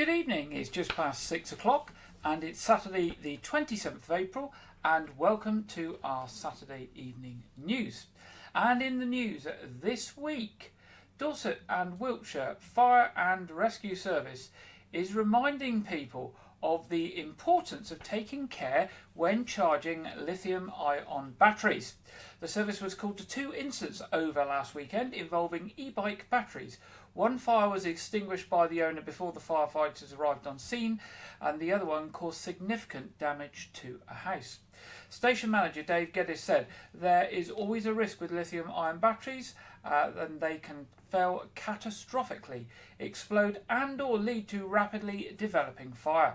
Good evening, it's just past 6 o'clock and it's Saturday the 27th of April, and welcome to our Saturday evening news. And in the news this week, Dorset and Wiltshire Fire and Rescue Service is reminding people of the importance of taking care when charging lithium-ion batteries. The service was called to two incidents over last weekend involving e-bike batteries. One fire was extinguished by the owner before the firefighters arrived on scene, and the other one caused significant damage to a house. Station manager Dave Geddes said there is always a risk with lithium-ion batteries, and they can fail catastrophically, explode and or lead to rapidly developing fire.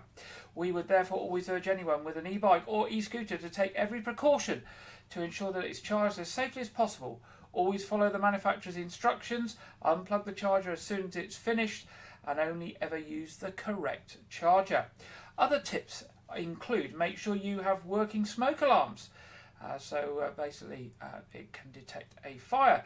We would therefore always urge anyone with an e-bike or e-scooter to take every precaution to ensure that it's charged as safely as possible. Always follow the manufacturer's instructions, unplug the charger as soon as it's finished, and only ever use the correct charger. Other tips include make sure you have working smoke alarms. Basically it can detect a fire.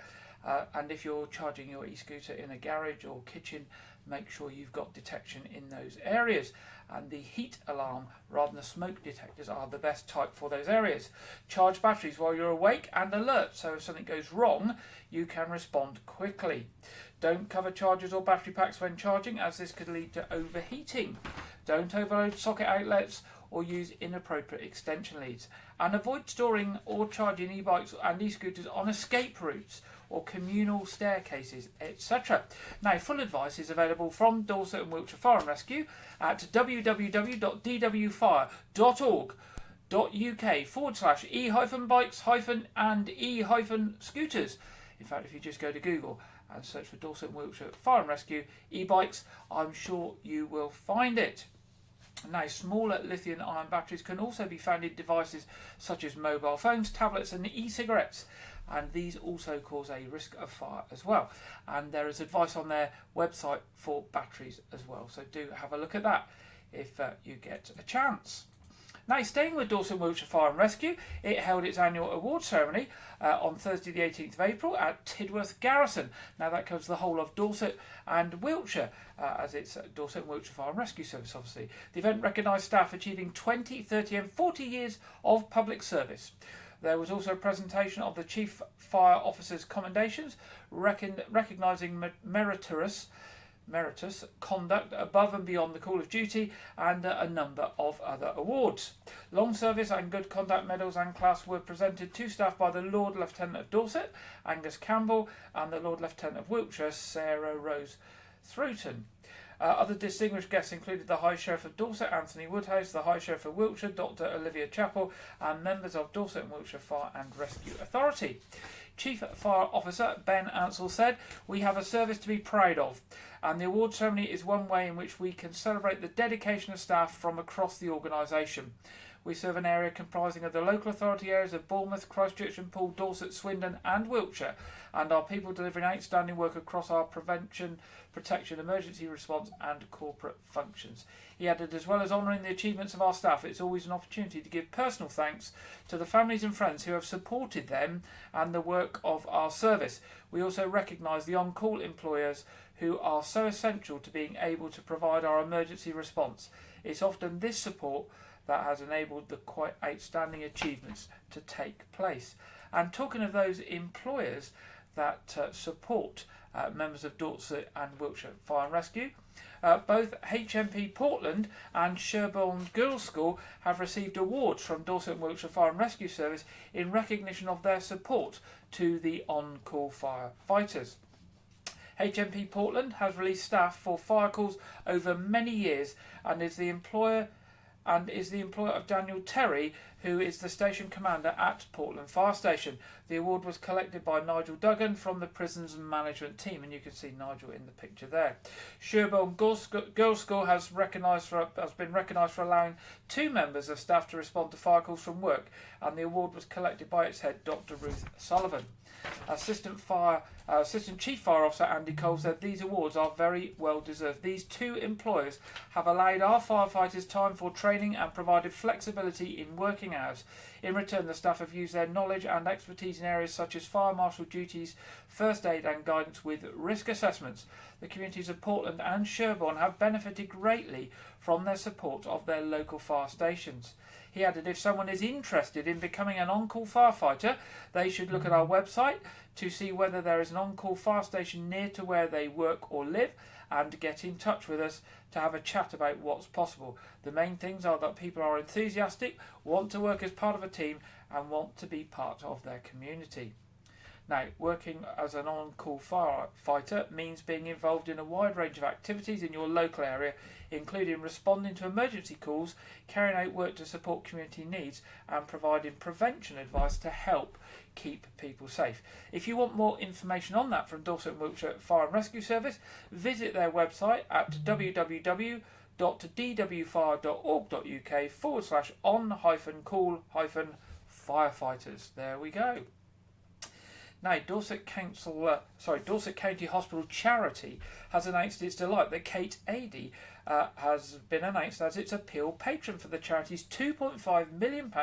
And if you're charging your e-scooter in a garage or kitchen, make sure you've got detection in those areas. And the heat alarm rather than the smoke detectors are the best type for those areas. Charge batteries while you're awake and alert, so if something goes wrong, you can respond quickly. Don't cover chargers or battery packs when charging, as this could lead to overheating. Don't overload socket outlets or use inappropriate extension leads. And avoid storing or charging e-bikes and e-scooters on escape routes or communal staircases, etc. Now, full advice is available from Dorset and Wiltshire Fire and Rescue at www.dwfire.org.uk/e-bikes-and-e-scooters. In fact, if you just go to Google and search for Dorset and Wiltshire Fire and Rescue e-bikes, I'm sure you will find it. Now, smaller lithium-ion batteries can also be found in devices such as mobile phones, tablets and e-cigarettes, and these also cause a risk of fire as well. And there is advice on their website for batteries as well, so do have a look at that if you get a chance. Now, staying with Dorset and Wiltshire Fire and Rescue, it held its annual award ceremony on Thursday the 18th of April at Tidworth Garrison. Now, that covers the whole of Dorset and Wiltshire, as it's Dorset and Wiltshire Fire and Rescue Service, obviously. The event recognised staff achieving 20, 30 and 40 years of public service. There was also a presentation of the Chief Fire Officer's commendations, recognising meritorious conduct above and beyond the call of duty, and a number of other awards. Long service and good conduct medals and class were presented to staff by the Lord Lieutenant of Dorset, Angus Campbell, and the Lord Lieutenant of Wiltshire, Sarah Rose Throughton. Other distinguished guests included the High Sheriff of Dorset, Anthony Woodhouse, the High Sheriff of Wiltshire, Dr. Olivia Chappell, and members of Dorset and Wiltshire Fire and Rescue Authority. Chief Fire Officer Ben Ansell said, "We have a service to be proud of, and the award ceremony is one way in which we can celebrate the dedication of staff from across the organisation. We serve an area comprising of the local authority areas of Bournemouth, Christchurch and Poole, Dorset, Swindon and Wiltshire, and our people delivering outstanding work across our prevention, protection, emergency response and corporate functions." He added, as well as honouring the achievements of our staff, it's always an opportunity to give personal thanks to the families and friends who have supported them and the work of our service. We also recognise the on-call employers who are so essential to being able to provide our emergency response. It's often this support that has enabled the quite outstanding achievements to take place. And talking of those employers that support members of Dorset and Wiltshire Fire and Rescue, both HMP Portland and Sherborne Girls' School have received awards from Dorset and Wiltshire Fire and Rescue Service in recognition of their support to the on-call firefighters. HMP Portland has released staff for fire calls over many years and is the employer of Daniel Terry, who is the station commander at Portland Fire Station. The award was collected by Nigel Duggan from the prisons management team, and you can see Nigel in the picture there. Sherborne Girls' School has been recognised for allowing two members of staff to respond to fire calls from work, and the award was collected by its head, Dr. Ruth Sullivan. Assistant Chief Fire Officer Andy Cole said these awards are very well deserved. These two employers have allowed our firefighters time for training and provided flexibility in working working hours. In return, the staff have used their knowledge and expertise in areas such as fire marshal duties, first aid and guidance with risk assessments. The communities of Portland and Sherborne have benefited greatly from their support of their local fire stations. He added, if someone is interested in becoming an on-call firefighter, they should look at our website to see whether there is an on-call fire station near to where they work or live, and get in touch with us to have a chat about what's possible. The main things are that people are enthusiastic, want to work as part of a team, and want to be part of their community. Now, working as an on-call firefighter means being involved in a wide range of activities in your local area, including responding to emergency calls, carrying out work to support community needs, and providing prevention advice to help keep people safe. If you want more information on that from Dorset and Wiltshire Fire and Rescue Service, visit their website at www.dwfr.org.uk/on-call-firefighters. There we go. Now, Dorset County Hospital Charity has announced its delight that Kate Adie has been announced as its appeal patron for the charity's £2.5 million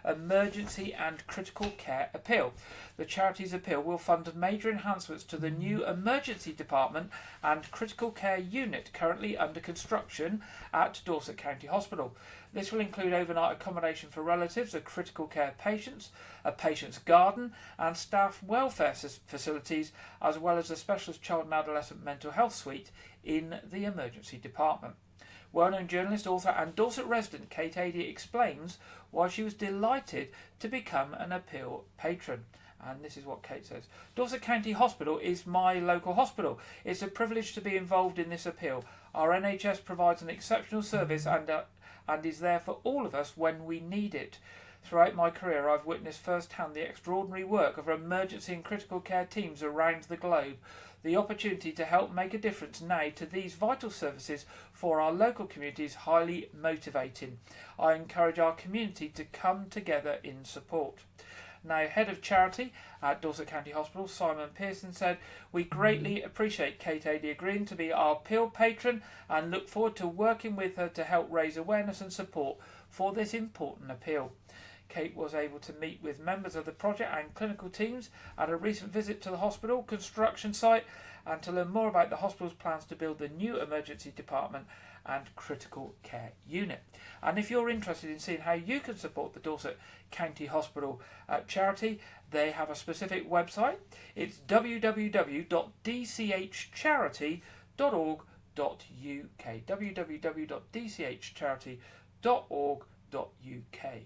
emergency and critical care appeal. The charity's appeal will fund major enhancements to the new emergency department and critical care unit currently under construction at Dorset County Hospital. This will include overnight accommodation for relatives of critical care patients, a patient's garden and staff welfare facilities, as well as a specialist child and adolescent mental health suite in the emergency department. Well-known journalist, author and Dorset resident Kate Adie explains why she was delighted to become an appeal patron. And this is what Kate says. Dorset County Hospital is my local hospital. It's a privilege to be involved in this appeal. Our NHS provides an exceptional service and is there for all of us when we need it. Throughout my career, I've witnessed firsthand the extraordinary work of emergency and critical care teams around the globe. The opportunity to help make a difference now to these vital services for our local community is highly motivating. I encourage our community to come together in support. Now, Head of Charity at Dorset County Hospital, Simon Pearson, said, "We greatly appreciate Kate Adie agreeing to be our appeal patron and look forward to working with her to help raise awareness and support for this important appeal." Kate was able to meet with members of the project and clinical teams at a recent visit to the hospital construction site and to learn more about the hospital's plans to build the new emergency department and critical care unit. And if you're interested in seeing how you can support the Dorset County Hospital charity, they have a specific website. It's www.dchcharity.org.uk. www.dchcharity.org.uk.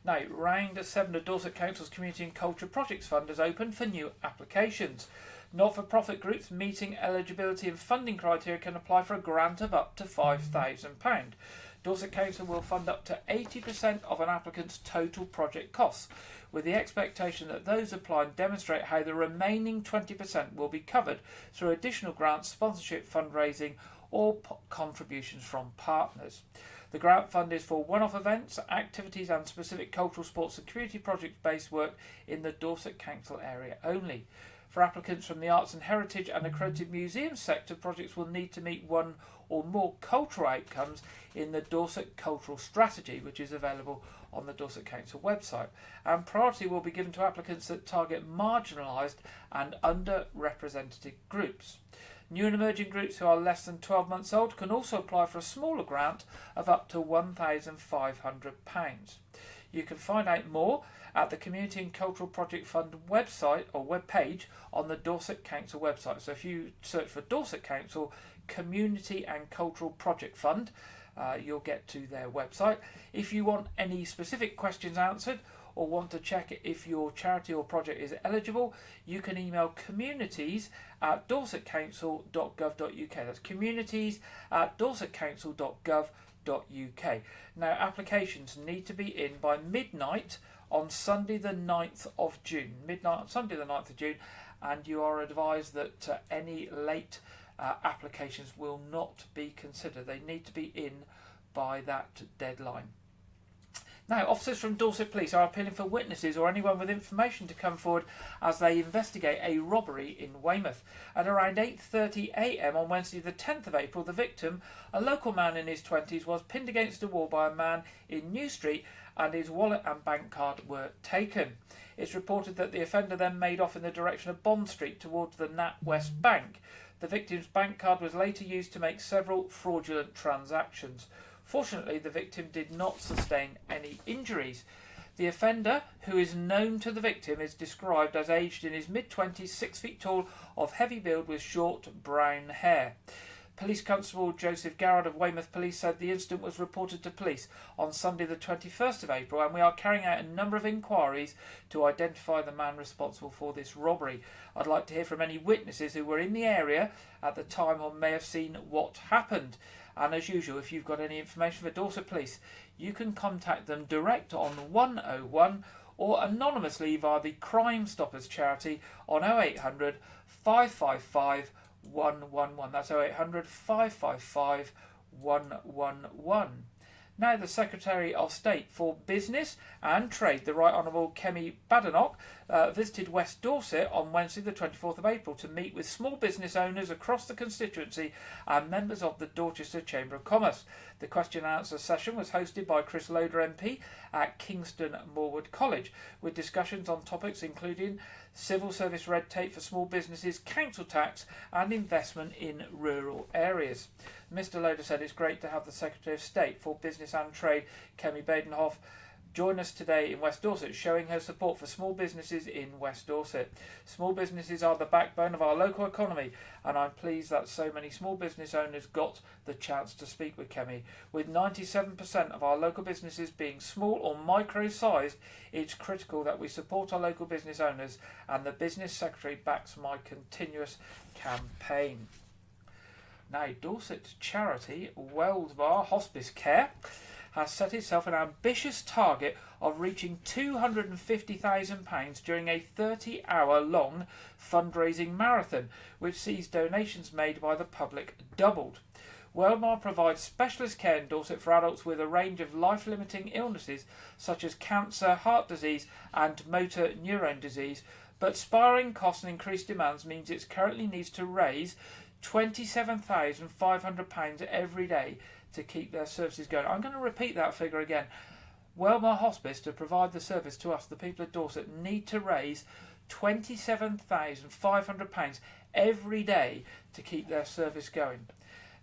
Now, round 7 of Dorset Council's Community and Culture Projects Fund is open for new applications. Not-for-profit groups meeting eligibility and funding criteria can apply for a grant of up to £5,000. Dorset Council will fund up to 80% of an applicant's total project costs, with the expectation that those applying demonstrate how the remaining 20% will be covered through additional grants, sponsorship, fundraising or contributions from partners. The grant fund is for one-off events, activities and specific cultural, sports and community project-based work in the Dorset Council area only. For applicants from the arts and heritage and accredited museum sector, projects will need to meet one or more cultural outcomes in the Dorset Cultural Strategy, which is available on the Dorset Council website. And priority will be given to applicants that target marginalised and underrepresented groups. New and emerging groups who are less than 12 months old can also apply for a smaller grant of up to £1,500. You can find out more at the Community and Cultural Project Fund website or webpage on the Dorset Council website. So if you search for Dorset Council Community and Cultural Project Fund, you'll get to their website. If you want any specific questions answered or want to check if your charity or project is eligible, you can email communities@dorsetcouncil.gov.uk. That's communities@dorsetcouncil.gov.uk. Now, applications need to be in by midnight on Sunday the 9th of June. Midnight on Sunday the 9th of June, and you are advised that any late applications will not be considered. They need to be in by that deadline. Now, officers from Dorset Police are appealing for witnesses or anyone with information to come forward as they investigate a robbery in Weymouth. At around 8:30 a.m. on Wednesday the 10th of April, the victim, a local man in his 20s, was pinned against a wall by a man in New Street and his wallet and bank card were taken. It's reported that the offender then made off in the direction of Bond Street towards the NatWest Bank. The victim's bank card was later used to make several fraudulent transactions. Fortunately, the victim did not sustain any injuries. The offender, who is known to the victim, is described as aged in his mid-20s, 6 feet tall, of heavy build with short brown hair. Police Constable Joseph Garrard of Weymouth Police said the incident was reported to police on Sunday the 21st of April, and we are carrying out a number of inquiries to identify the man responsible for this robbery. I'd like to hear from any witnesses who were in the area at the time or may have seen what happened. And as usual, if you've got any information for Dorset Police, you can contact them direct on 101 or anonymously via the Crime Stoppers charity on 0800 555 111. That's 0800 555 111. Now, the Secretary of State for Business and Trade, the Right Honourable Kemi Badenoch, visited West Dorset on Wednesday the 24th of April to meet with small business owners across the constituency and members of the Dorchester Chamber of Commerce. The question and answer session was hosted by Chris Loder MP at Kingston Moorwood College, with discussions on topics including civil service red tape for small businesses, council tax and investment in rural areas. Mr Loder said it's great to have the Secretary of State for Business and Trade, Kemi Badenoch, join us today in West Dorset, showing her support for small businesses in West Dorset. Small businesses are the backbone of our local economy, and I'm pleased that so many small business owners got the chance to speak with Kemi. With 97% of our local businesses being small or micro-sized, it's critical that we support our local business owners, and the Business Secretary backs my continuous campaign. Now, Dorset charity Weldmar Hospice Care has set itself an ambitious target of reaching £250,000 during a 30-hour-long fundraising marathon, which sees donations made by the public doubled. Weldmar provides specialist care in Dorset for adults with a range of life-limiting illnesses such as cancer, heart disease and motor neurone disease, but spiralling costs and increased demands means it currently needs to raise £27,500 every day to keep their services going. I'm going to repeat that figure again. Weldmar Hospice, to provide the service to us, the people of Dorset, need to raise £27,500 every day to keep their service going.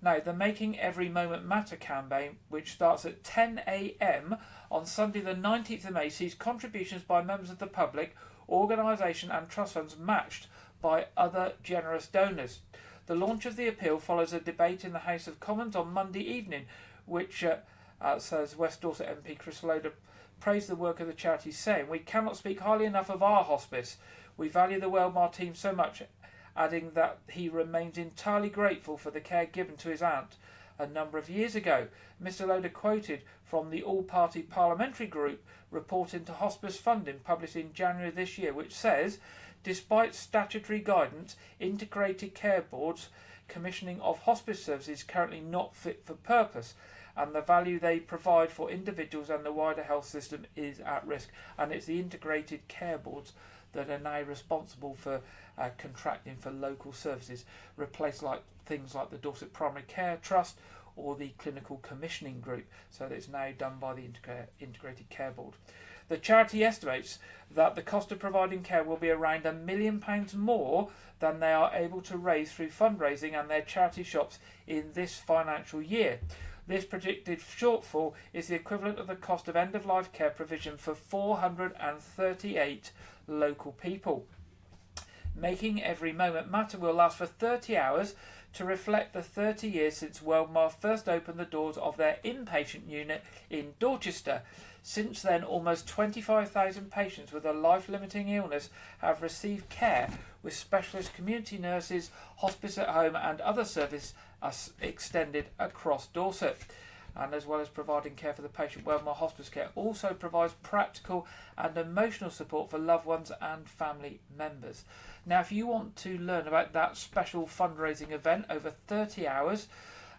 Now, the Making Every Moment Matter campaign, which starts at 10 a.m. on Sunday the 19th of May, sees contributions by members of the public, organisation and trust funds matched by other generous donors. The launch of the appeal follows a debate in the House of Commons on Monday evening, which, says West Dorset MP Chris Loder, praised the work of the charity, saying, "We cannot speak highly enough of our hospice. We value the Weldmar team so much," adding that he remains entirely grateful for the care given to his aunt a number of years ago. Mr Loder quoted from the All-Party Parliamentary Group report into hospice funding published in January this year, which says, despite statutory guidance, integrated care boards commissioning of hospice services is currently not fit for purpose, and the value they provide for individuals and the wider health system is at risk. And it's the integrated care boards that are now responsible for contracting for local services, replace things like the Dorset Primary Care Trust or the Clinical Commissioning Group, so that it's now done by the Integrated Care Board. The charity estimates that the cost of providing care will be around £1 million more than they are able to raise through fundraising and their charity shops in this financial year. This predicted shortfall is the equivalent of the cost of end-of-life care provision for 438 local people. Making Every Moment Matter will last for 30 hours to reflect the 30 years since Weldmar first opened the doors of their inpatient unit in Dorchester. Since then, almost 25,000 patients with a life-limiting illness have received care, with specialist community nurses, hospice at home and other services extended across Dorset. And as well as providing care for the patient, Weldmar Hospice Care also provides practical and emotional support for loved ones and family members. Now, if you want to learn about that special fundraising event over 30 hours,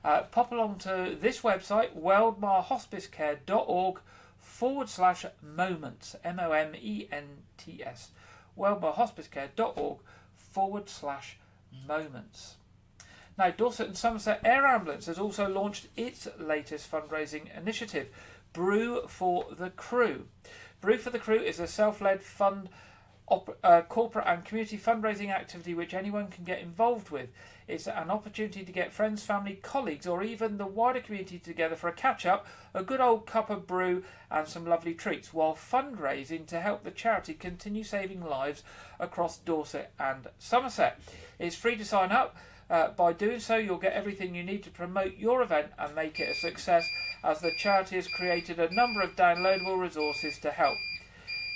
pop along to this website, weldmarhospicecare.org wellberehospicecare.org/moments, MOMENTS, wellberehospicecare.org/moments. Now, Dorset and Somerset Air Ambulance has also launched its latest fundraising initiative, Brew for the Crew. Brew for the Crew is a self-led fund, corporate and community fundraising activity which anyone can get involved with. It's an opportunity to get friends, family, colleagues, or even the wider community together for a catch-up, a good old cup of brew and some lovely treats, while fundraising to help the charity continue saving lives across Dorset and Somerset. It's free to sign up. By doing so, you'll get everything you need to promote your event and make it a success, as the charity has created a number of downloadable resources to help.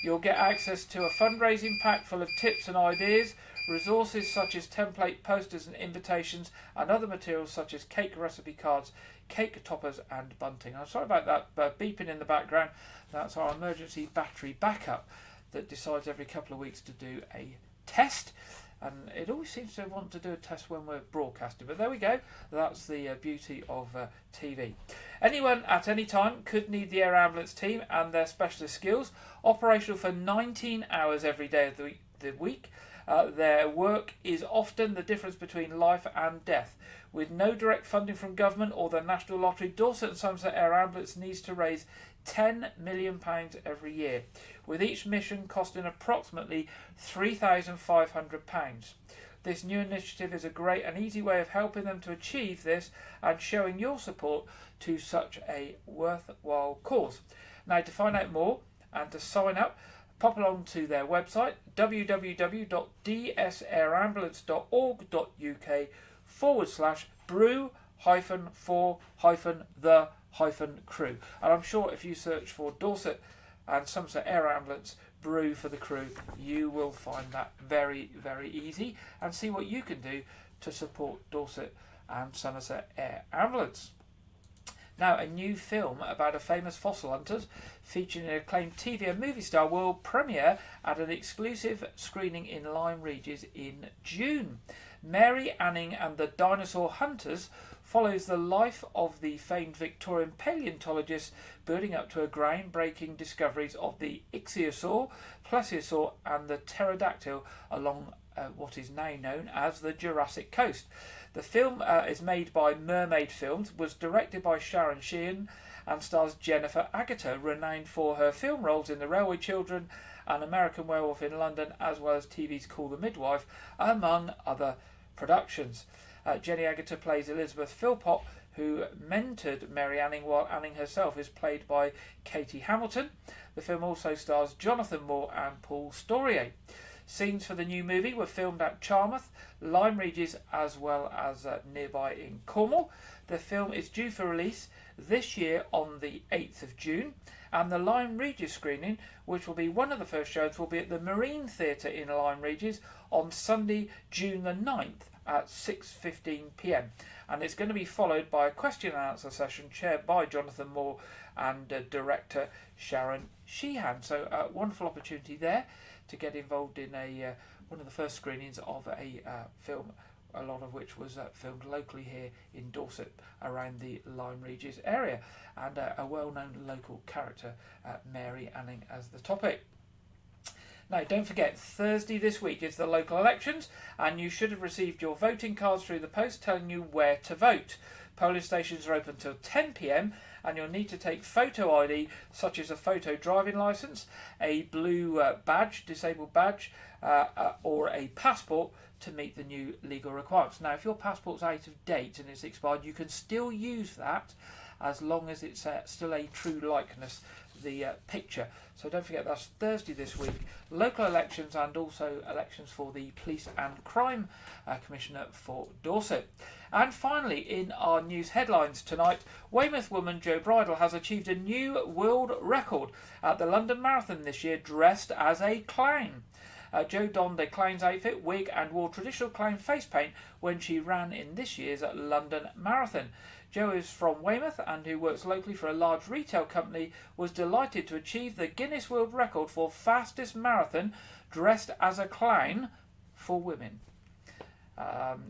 You'll get access to a fundraising pack full of tips and ideas, resources such as template posters and invitations, and other materials such as cake recipe cards, cake toppers and bunting. I'm sorry about that beeping in the background. That's our emergency battery backup that decides every couple of weeks to do a test. And it always seems to want to do a test when we're broadcasting. But there we go. That's the beauty of TV. Anyone at any time could need the air ambulance team and their specialist skills. Operational for 19 hours every day of the week. Their work is often the difference between life and death. With no direct funding from government or the National Lottery, Dorset and Somerset Air Ambulance needs to raise £10 million every year, with each mission costing approximately £3,500. This new initiative is a great and easy way of helping them to achieve this and showing your support to such a worthwhile cause. Now, to find out more and to sign up, pop along to their website, www.dsairambulance.org.uk/brew-for-the-crew. And I'm sure if you search for Dorset and Somerset Air Ambulance Brew for the Crew, you will find that very, very easy and see what you can do to support Dorset and Somerset Air Ambulance. Now, a new film about a famous fossil hunter featuring an acclaimed TV and movie star will premiere at an exclusive screening in Lyme Regis in June. Mary Anning and the Dinosaur Hunters follows the life of the famed Victorian paleontologist building up to her groundbreaking discoveries of the ichthyosaur, plesiosaur and the pterodactyl along what is now known as the Jurassic Coast. The film is made by Mermaid Films, was directed by Sharon Sheehan and stars Jennifer Agutter, renowned for her film roles in The Railway Children and American Werewolf in London, as well as TV's Call the Midwife, among other productions. Jenny Agutter plays Elizabeth Philpott, who mentored Mary Anning, while Anning herself is played by Katie Hamilton. The film also stars Jonathan Moore and Paul Storier. Scenes for the new movie were filmed at Charmouth, Lyme Regis, as well as nearby in Cornwall. The film is due for release this year on the 8th of June, and the Lyme Regis screening, which will be one of the first shows, will be at the Marine Theatre in Lyme Regis on Sunday, June the 9th at 6:15 p.m. And it's going to be followed by a question and answer session chaired by Jonathan Moore and director Sharon Sheehan. So a wonderful opportunity there to get involved in one of the first screenings of a film, a lot of which was filmed locally here in Dorset around the Lyme Regis area, and a well-known local character, Mary Anning, as the topic. Now, don't forget, Thursday this week is the local elections, and you should have received your voting cards through the post telling you where to vote. Polling stations are open till 10 p.m, and you'll need to take photo ID, such as a photo driving licence, a blue badge, disabled badge, or a passport to meet the new legal requirements. Now, if your passport's out of date and it's expired, you can still use that as long as it's still a true likeness, the picture. So don't forget, that's Thursday this week. Local elections and also elections for the Police and Crime Commissioner for Dorset. And finally, in our news headlines tonight, Weymouth woman Jo Bridle has achieved a new world record at the London Marathon this year, dressed as a clown. Jo donned a clown's outfit, wig and wore traditional clown face paint when she ran in this year's London Marathon. Jo is from Weymouth and, who works locally for a large retail company, was delighted to achieve the Guinness World Record for fastest marathon dressed as a clown for women.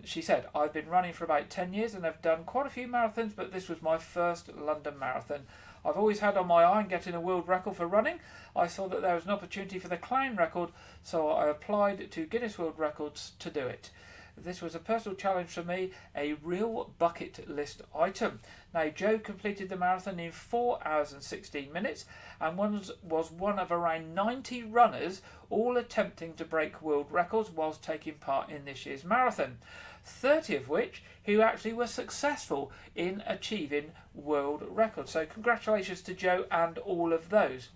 She said, I've been running for about 10 years and have done quite a few marathons, but this was my first London Marathon. I've always had on my eye getting a world record for running. I saw that there was an opportunity for the clown record, so I applied to Guinness World Records to do it. This was a personal challenge for me, a real bucket list item. Now, Jo completed the marathon in 4 hours and 16 minutes and was one of around 90 runners, all attempting to break world records whilst taking part in this year's marathon. 30 of which who actually were successful in achieving world records. So congratulations to Jo and all of those.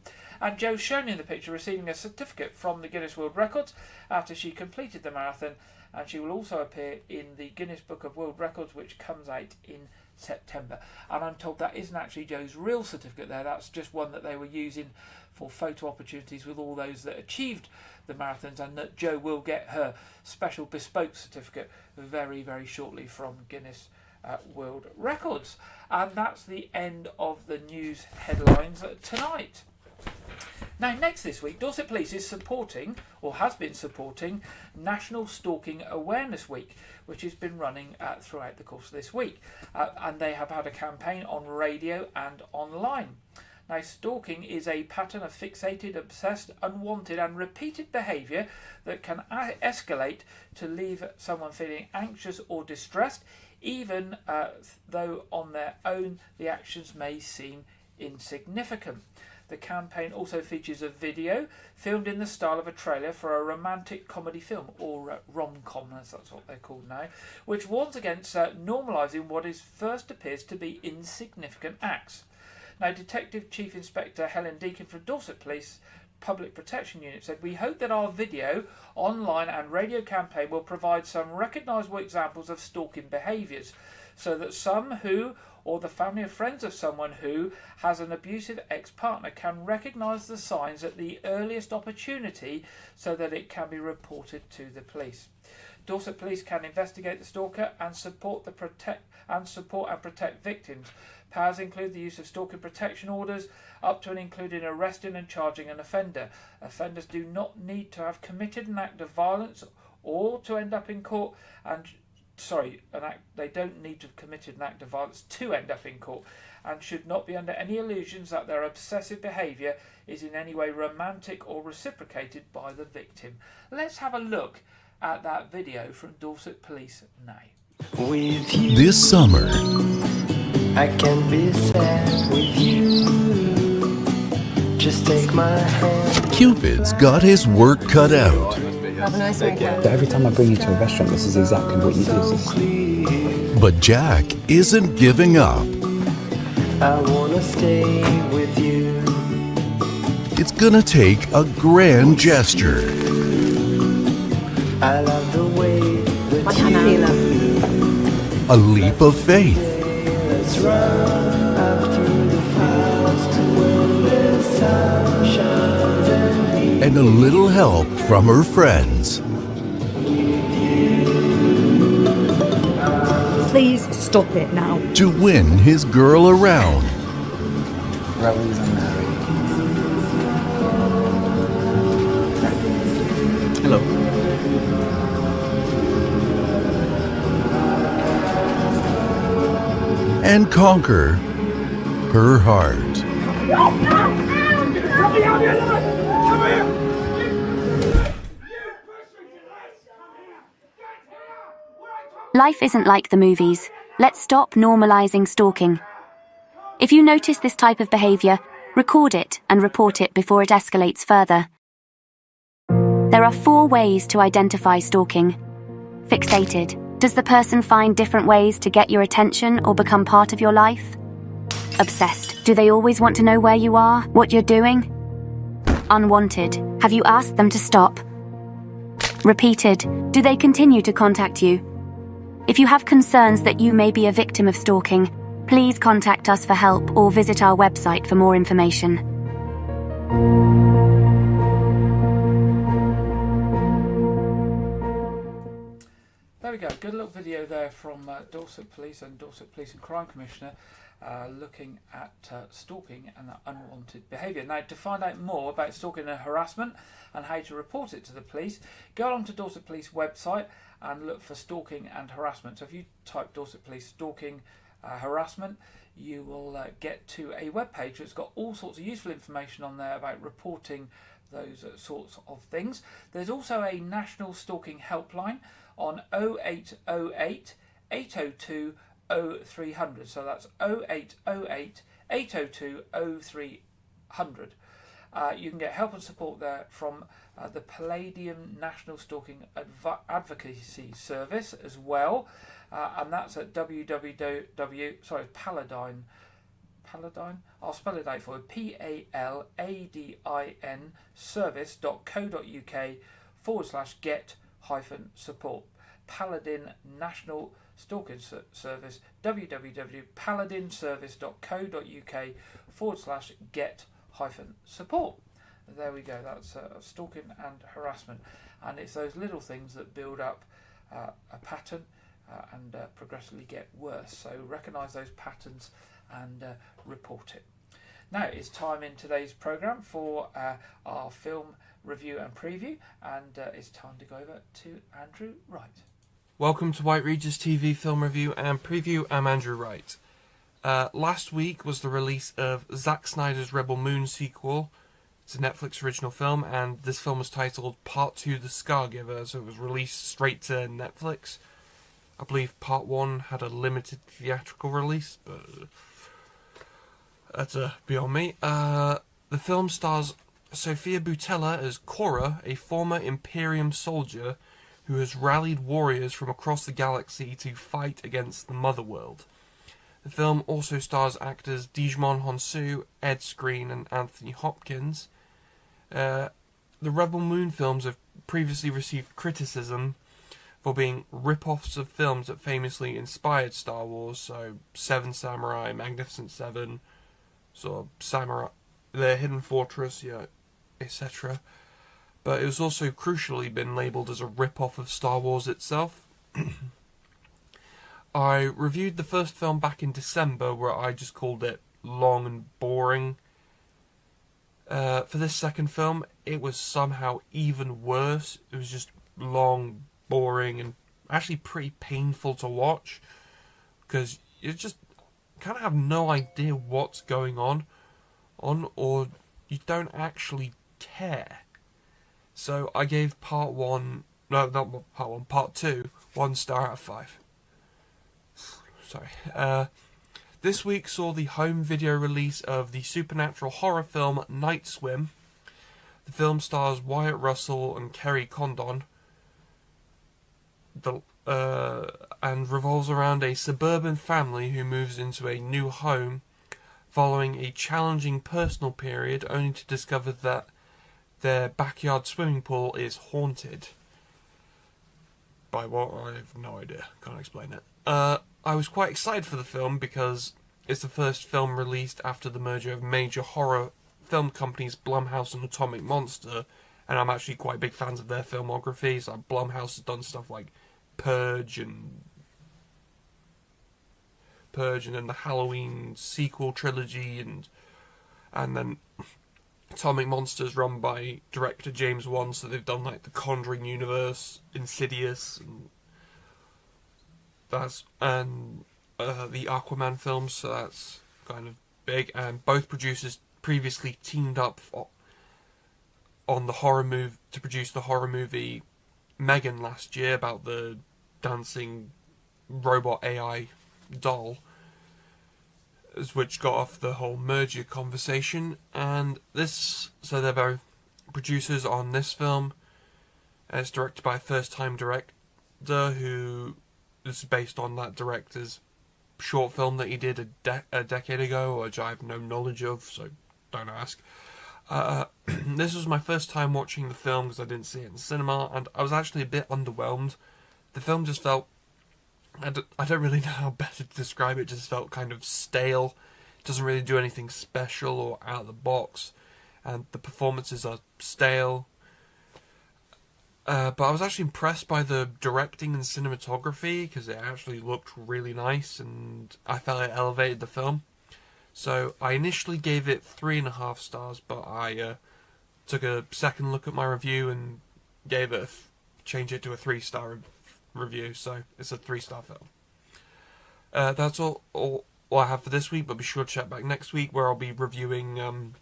And Jo's shown in the picture receiving a certificate from the Guinness World Records after she completed the marathon, and she will also appear in the Guinness Book of World Records, which comes out in September. And I'm told that isn't actually Jo's real certificate there, that's just one that they were using for photo opportunities with all those that achieved the marathons, and that Jo will get her special bespoke certificate very, very shortly from Guinness World Records. And that's the end of the news headlines tonight. Now, next this week, Dorset Police is supporting, or has been supporting, National Stalking Awareness Week, which has been running throughout the course of this week. And they have had a campaign on radio and online. Now, stalking is a pattern of fixated, obsessed, unwanted and repeated behaviour that can escalate to leave someone feeling anxious or distressed, even though on their own the actions may seem insignificant. The campaign also features a video filmed in the style of a trailer for a romantic comedy film, or rom-com as that's what they're called now, which warns against normalising what first appears to be insignificant acts. Now, Detective Chief Inspector Helen Deacon from Dorset Police Public Protection Unit said, "We hope that our video, online and radio campaign will provide some recognisable examples of stalking behaviours, so that some who, or the family or friends of someone who has an abusive ex-partner, can recognise the signs at the earliest opportunity so that it can be reported to the police. Dorset Police can investigate the stalker and support and protect victims. Powers include the use of stalking protection orders, up to and including arresting and charging an offender. Offenders do not need to have committed an act of violence or to end up in court they don't need to have committed an act of violence to end up in court, and should not be under any illusions that their obsessive behaviour is in any way romantic or reciprocated by the victim." Let's have a look at that video from Dorset Police now. With you, This summer, I can be sad with you. Just take my hand. Cupid's got his work cut out. Have a nice weekend. But every time I bring you to a restaurant, this is exactly what you do. But Jack isn't giving up. I wanna stay with you. It's gonna take a grand gesture. I love the way that What can I feel? A leap of faith. let's run up through the fields to where the sun shines And a little help from her friends. Please stop it now. To win his girl around. Rose and Mary. Hello. And conquer her heart. Life isn't like the movies. Let's stop normalizing stalking. If you notice this type of behavior, record it and report it before it escalates further. There are 4 ways to identify stalking. Fixated. Does the person find different ways to get your attention or become part of your life? Obsessed. Do they always want to know where you are, what you're doing? Unwanted. Have you asked them to stop? Repeated. Do they continue to contact you? If you have concerns that you may be a victim of stalking, please contact us for help or visit our website for more information. There we go. Good little video there from Dorset Police and Dorset Police and Crime Commissioner looking at stalking and unwanted behaviour. Now, to find out more about stalking and harassment and how to report it to the police, go along to Dorset Police website and look for stalking and harassment. So if you type Dorset Police stalking harassment, you will get to a web page that's got all sorts of useful information on there about reporting those sorts of things. There's also a national stalking helpline on 0808 802 0300. So that's 0808 802 0300. You can get help and support there from the Palladium National Stalking Advocacy Service as well, and that's at Paladine. I'll spell it out for you. PALADIN service.co.uk/get-support. Paladin National Stalking Service, www.paladinservice.co.uk/get-support. There we go. That's stalking and harassment, and it's those little things that build up a pattern and progressively get worse. So recognise those patterns and report it. Now it's time in today's programme for our film review and preview, and it's time to go over to Andrew Wright. Welcome to White Regis TV film review and preview. I'm Andrew Wright. Last week was the release of Zack Snyder's Rebel Moon sequel. It's a Netflix original film, and this film was titled Part 2 The Scargiver, so it was released straight to Netflix. I believe Part 1 had a limited theatrical release, but that's beyond me. The film stars Sofia Boutella as Cora, a former Imperium soldier who has rallied warriors from across the galaxy to fight against the Motherworld. The film also stars actors Djimon Hounsou, Ed Skrein and Anthony Hopkins. The Rebel Moon films have previously received criticism for being rip-offs of films that famously inspired Star Wars, so Seven Samurai, Magnificent Seven, sort of Samurai, The Hidden Fortress, etc. But it was also crucially been labelled as a rip-off of Star Wars itself. I reviewed the first film back in December, where I just called it long and boring. For this second film, it was somehow even worse. It was just long, boring, and actually pretty painful to watch, because you just kind of have no idea what's going on, or you don't actually care. So I gave part 2, 1 star out of 5. Sorry. This week saw the home video release of the supernatural horror film Night Swim. The film stars Wyatt Russell and Kerry Condon, and revolves around a suburban family who moves into a new home following a challenging personal period, only to discover that their backyard swimming pool is haunted. By what? I have no idea. Can't explain it. I was quite excited for the film because it's the first film released after the merger of major horror film companies Blumhouse and Atomic Monster, and I'm actually quite big fans of their filmography. So Blumhouse has done stuff like Purge and then the Halloween sequel trilogy, and then Atomic Monsters run by director James Wan, so they've done like the Conjuring universe, Insidious, and the Aquaman films, so that's kind of big. And both producers previously teamed up on the horror movie to produce the horror movie Megan last year about the dancing robot AI doll, which got off the whole merger conversation. And so they're both producers on this film. It's directed by a first-time director who is based on that director's short film that he did a decade ago, which I have no knowledge of, so don't ask. This was my first time watching the film because I didn't see it in the cinema, and I was actually a bit underwhelmed. The film just felt, I don't really know how better to describe it, it just felt kind of stale. It doesn't really do anything special or out of the box, and the performances are stale. But I was actually impressed by the directing and cinematography because it actually looked really nice and I felt it elevated the film. So I initially gave it 3.5 stars, but I took a second look at my review and gave it changed it to a 3-star review. So it's a 3-star film. That's all I have for this week, but be sure to check back next week where I'll be reviewing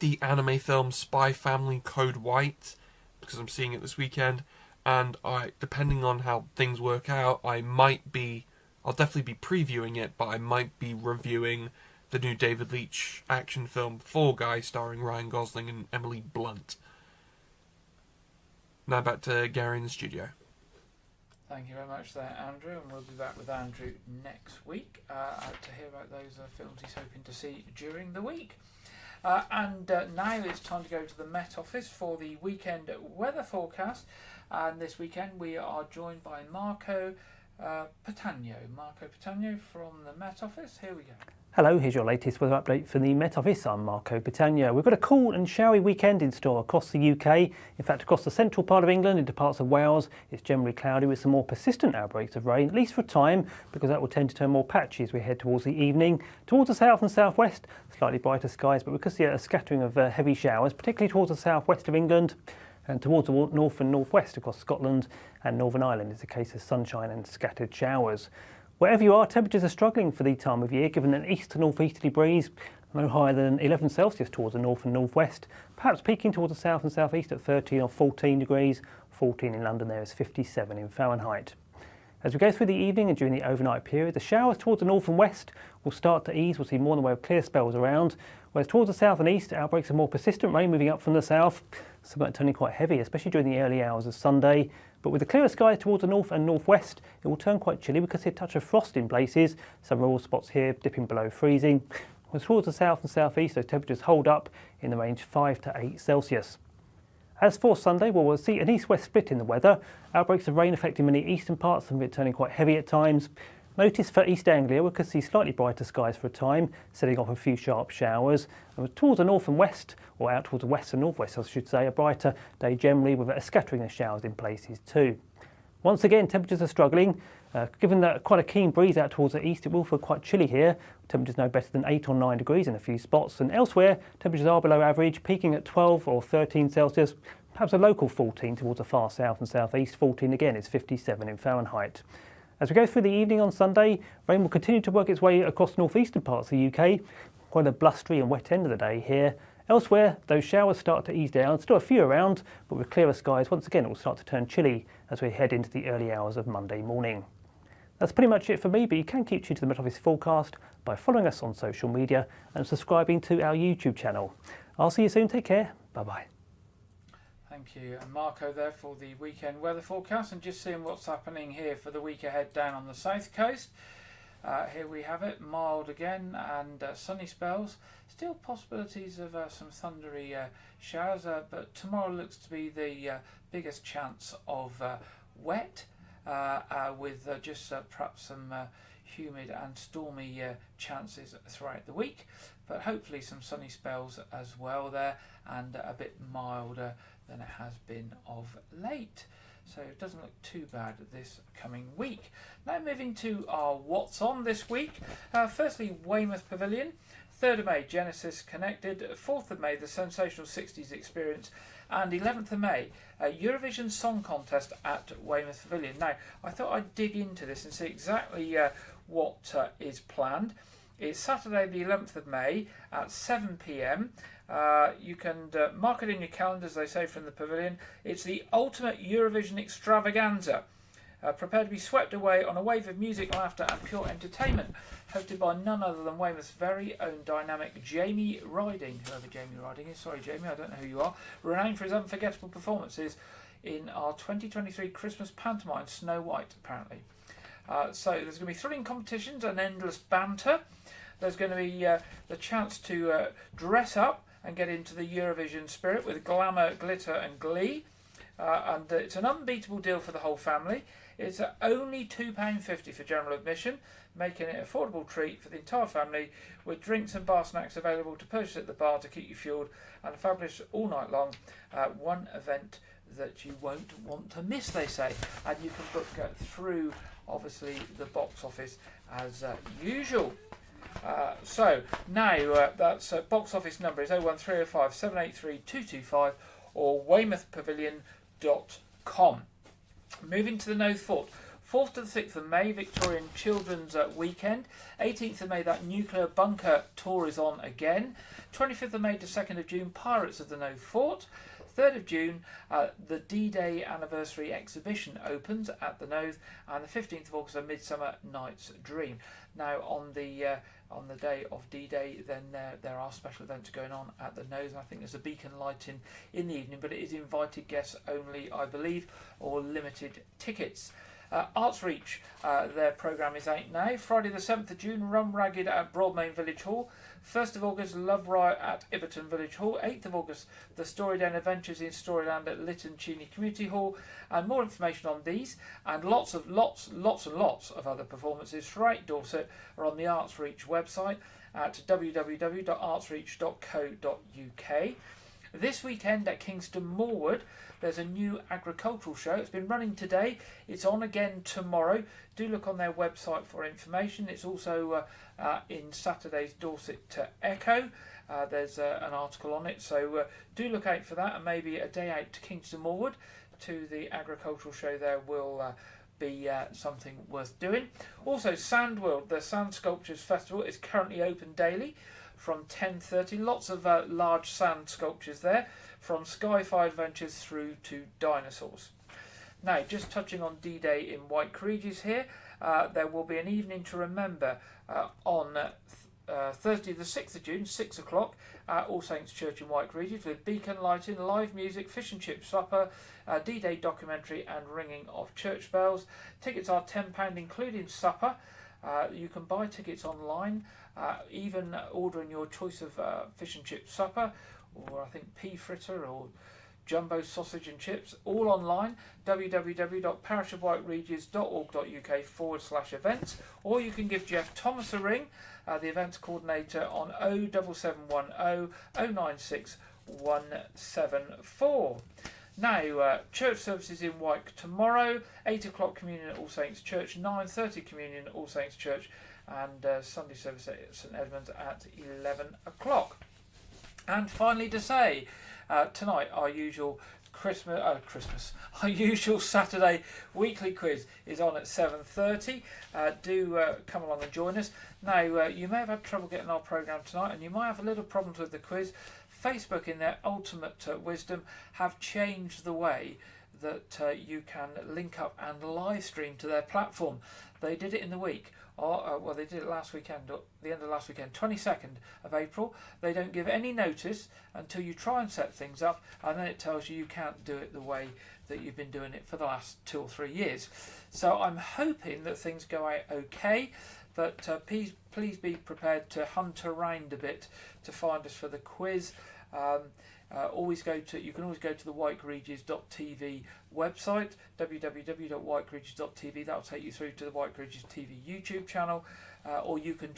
the anime film Spy Family Code White, because I'm seeing it this weekend, and depending on how things work out, I'll definitely be previewing it, but I might be reviewing the new David Leitch action film Fall Guy starring Ryan Gosling and Emily Blunt. Now back to Gary in the studio. Thank you very much there, Andrew, and we'll be back with Andrew next week to hear about those films he's hoping to see during the week. And now it's time to go to the Met Office for the weekend weather forecast. And this weekend we are joined by Marco Patagno. Marco Patagno from the Met Office. Here we go. Hello, here's your latest weather update from the Met Office. I'm Marco Patagno. We've got a cool and showery weekend in store across the UK. In fact, across the central part of England into parts of Wales, it's generally cloudy with some more persistent outbreaks of rain, at least for a time, because that will tend to turn more patchy as we head towards the evening. Towards the south and southwest, slightly brighter skies, but we could see a scattering of heavy showers, particularly towards the southwest of England. And towards the north and northwest across Scotland and Northern Ireland is a case of sunshine and scattered showers. Wherever you are, temperatures are struggling for the time of year, given an east to northeasterly breeze, no higher than 11 Celsius towards the north and northwest, perhaps peaking towards the south and southeast at 13 or 14 degrees. 14 in London there is 57 in Fahrenheit. As we go through the evening and during the overnight period, the showers towards the north and west will start to ease. We'll see more in the way of clear spells around, whereas towards the south and east, outbreaks of more persistent rain moving up from the south, some of it turning quite heavy, especially during the early hours of Sunday. But with the clearer skies towards the north and northwest, it will turn quite chilly. We could see a touch of frost in places, some rural spots here dipping below freezing. Whereas towards the south and southeast, those temperatures hold up in the range 5 to 8 Celsius. As for Sunday, well, we'll see an east-west split in the weather. Outbreaks of rain affecting many eastern parts, some of it turning quite heavy at times. Notice for East Anglia, we could see slightly brighter skies for a time, setting off a few sharp showers. And towards the north and west, or out towards the west and northwest, I should say, a brighter day generally with a scattering of showers in places too. Once again, temperatures are struggling. Given that quite a keen breeze out towards the east, it will feel quite chilly here. Temperatures no better than 8 or 9 degrees in a few spots, and elsewhere, temperatures are below average, peaking at 12 or 13 Celsius, perhaps a local 14 towards the far south and southeast. 14 again is 57 in Fahrenheit. As we go through the evening on Sunday, rain will continue to work its way across northeastern parts of the UK. Quite a blustery and wet end of the day here. Elsewhere, those showers start to ease down. Still a few around, but with clearer skies, once again, it will start to turn chilly as we head into the early hours of Monday morning. That's pretty much it for me, but you can keep tuned to the Met Office forecast by following us on social media and subscribing to our YouTube channel. I'll see you soon. Take care. Bye-bye. Thank you. And Marco there for the weekend weather forecast, and just seeing what's happening here for the week ahead down on the south coast. Here we have it, mild again and sunny spells. Still possibilities of some thundery showers, but tomorrow looks to be the biggest chance of wet with just perhaps some humid and stormy chances throughout the week, but hopefully some sunny spells as well there, and a bit milder than it has been of late. So it doesn't look too bad this coming week. Now moving to our What's On this week. Firstly, Weymouth Pavilion. 3rd of May, Genesis Connected. 4th of May, the Sensational 60s Experience. And 11th of May, Eurovision Song Contest at Weymouth Pavilion. Now, I thought I'd dig into this and see exactly what is planned. It's Saturday the 11th of May at 7 p.m. You can mark it in your calendar, as they say from the pavilion. It's the ultimate Eurovision extravaganza. Prepare to be swept away on a wave of music, laughter and pure entertainment. Hosted by none other than Weymouth's very own dynamic Jamie Riding. Whoever Jamie Riding is. Sorry, Jamie, I don't know who you are. Renowned for his unforgettable performances in our 2023 Christmas pantomime, Snow White, apparently. So there's going to be thrilling competitions and endless banter. There's going to be the chance to dress up and get into the Eurovision spirit with glamour, glitter and glee. And it's an unbeatable deal for the whole family. It's only £2.50 for general admission, making it an affordable treat for the entire family, with drinks and bar snacks available to purchase at the bar to keep you fueled, and a fabulous all night long one event that you won't want to miss, they say. And you can book through, obviously, the box office as usual. So now that's box office number is 01305 783 225 or weymouthpavilion.com. Moving to the Knowth Fort. 4th to the 6th of May, Victorian Children's Weekend. 18th of May, that nuclear bunker tour is on again. 25th of May to 2nd of June, Pirates of the Knowth Fort. 3rd of June, the D-Day anniversary exhibition opens at the Knowth, and the 15th of August, A Midsummer Night's Dream. Now, on the day of D-Day, then there are special events going on at the Knowth. I think there's a beacon lighting in the evening, but it is invited guests only, I believe, or limited tickets. Arts Reach, their programme is out now. Friday the 7th of June, Rum Ragged at Broadmain Village Hall. 1st of August, Love Riot at Iverton Village Hall. 8th of August, the Storyden Adventures in Storyland at Lytton Cheney Community Hall. And more information on these and lots of other performances throughout Dorset are on the Arts Reach website at www.artsreach.co.uk. This weekend at Kingston Moorwood, there's a new agricultural show. It's been running today. It's on again tomorrow. Do look on their website for information. It's also in Saturday's Dorset Echo. There's an article on it. So do look out for that, and maybe a day out to Kingston Moorwood to the agricultural show there will be something worth doing. Also, Sandworld, the Sand Sculptures Festival, is currently open daily from 10:30. Lots of large sand sculptures there, from Sky-Fi Adventures through to dinosaurs. Now, just touching on D-Day in White Regis here, there will be an evening to remember on Thursday the 6th of June, 6 o'clock, at All Saints Church in White Regis, with beacon lighting, live music, fish and chip supper, D-Day documentary and ringing of church bells. Tickets are £10 including supper. You can buy tickets online, even ordering your choice of fish and chip supper, or I think pea fritter or jumbo sausage and chips, all online, www.parishofwhiteregis.org.uk/events, or you can give Jeff Thomas a ring, the events coordinator, on 07710 096 174. Now, church services in Wyke tomorrow, 8 o'clock communion at All Saints Church, 9:30 communion at All Saints Church, and Sunday service at St Edmunds at 11 o'clock. And finally to say, tonight our usual our usual Saturday weekly quiz is on at 7:30. Do come along and join us. Now, you may have had trouble getting our programme tonight, and you might have a little problems with the quiz. Facebook, in their ultimate wisdom, have changed the way that you can link up and live stream to their platform. They did it in the week, well, they did it last weekend, or the end of last weekend, 22nd of April. They don't give any notice until you try and set things up, and then it tells you can't do it the way that you've been doing it for the last 2 or 3 years. So I'm hoping that things go out okay, but please be prepared to hunt around a bit to find us for the quiz. You can always go to the whiteregis.tv website, www.whiteregis.tv. That'll take you through to the White Regis TV YouTube channel, or you can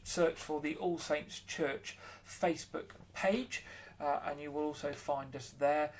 search for the All Saints Church Facebook page, and you will also find us there,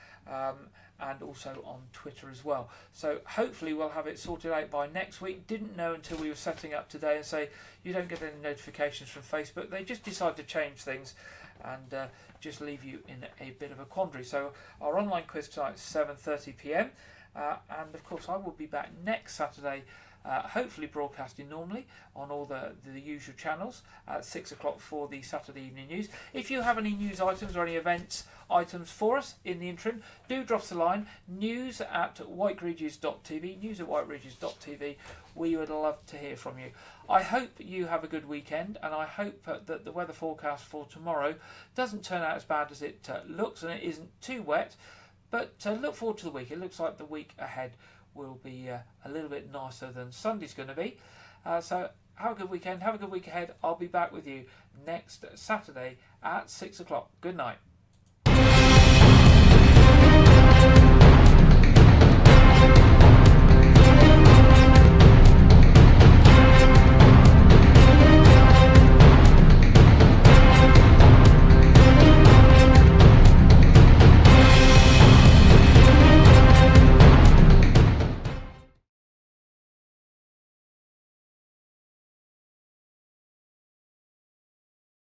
and also on Twitter as well. So hopefully we'll have it sorted out by next week. Didn't know until we were setting up today and say you don't get any notifications from Facebook. They just decide to change things and just leave you in a bit of a quandary. So our online quiz tonight is 7:30 p.m. And of course I will be back next Saturday, hopefully broadcasting normally on all the usual channels at 6 o'clock for the Saturday evening news. If you have any news items or any events items for us in the interim, do drop us a line, news@whiteregis.tv. We would love to hear from you. I hope you have a good weekend, and I hope that the weather forecast for tomorrow doesn't turn out as bad as it looks, and it isn't too wet. But look forward to the week. It looks like the week ahead will be a little bit nicer than Sunday's going to be. So have a good weekend. Have a good week ahead. I'll be back with you next Saturday at 6 o'clock. Good night.